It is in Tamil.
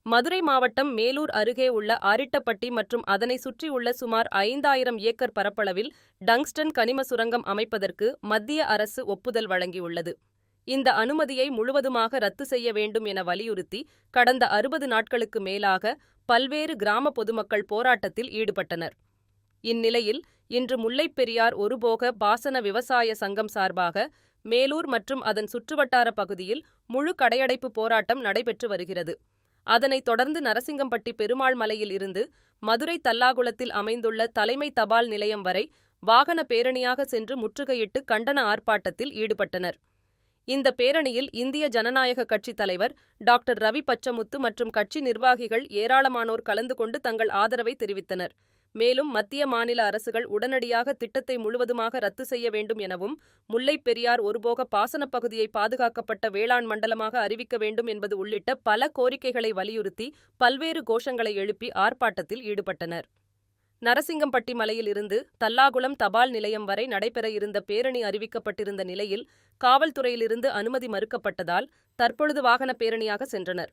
மதுரை மாவட்டம் மேலூர் அருகே உள்ள ஆரிட்டப்பட்டி மற்றும் அதனை சுற்றியுள்ள சுமார் 5000 ஏக்கர் பரப்பளவில் டங்ஸ்டன் கனிம சுரங்கம் அமைப்பதற்கு மத்திய அரசு ஒப்புதல் வழங்கியுள்ளது. இந்த அனுமதியை முழுவதுமாக ரத்து செய்ய வேண்டும் என வலியுறுத்தி கடந்த 60 நாட்களுக்கு மேலாக பல்வேறு கிராம பொதுமக்கள் போராட்டத்தில் ஈடுபட்டனர். இந்நிலையில் இன்று முல்லைப் பெரியார் ஒருபோக பாசன விவசாய சங்கம் சார்பாக மேலூர் மற்றும் அதன் சுற்றுவட்டார பகுதியில் முழு கடையடைப்பு போராட்டம் நடைபெற்று வருகிறது. அதனைத் தொடர்ந்து நரசிங்கம்பட்டி பெருமாள் மலையில் இருந்து மதுரை தல்லாகுளத்தில் அமைந்துள்ள தலைமை தபால் நிலையம் வரை வாகன பேரணியாக சென்று முற்றுகையிட்டு கண்டன ஆர்ப்பாட்டத்தில் ஈடுபட்டனர். இந்த பேரணியில் இந்திய ஜனநாயக கட்சித் தலைவர் டாக்டர் ரவி பச்சமுத்து மற்றும் கட்சி நிர்வாகிகள் ஏராளமானோர் கலந்து கொண்டு தங்கள் ஆதரவை தெரிவித்தனர். மேலும் மத்திய மாநில அரசுகள் உடனடியாக திட்டத்தை முழுவதுமாக ரத்து செய்ய வேண்டும் எனவும், முல்லைப் பெரியார் ஒருபோக பாசனப் பகுதியை பாதுகாக்கப்பட்ட வேளாண் மண்டலமாக அறிவிக்க வேண்டும் என்பது உள்ளிட்ட பல கோரிக்கைகளை வலியுறுத்தி பல்வேறு கோஷங்களை எழுப்பி ஆர்ப்பாட்டத்தில் ஈடுபட்டனர். நரசிங்கம்பட்டி மலையில் இருந்து தல்லாகுளம் தபால் நிலையம் வரை நடைபெற இருந்த பேரணி அறிவிக்கப்பட்டிருந்த நிலையில் காவல்துறையிலிருந்து அனுமதி மறுக்கப்பட்டதால் தற்பொழுது வாகன பேரணியாக சென்றனர்.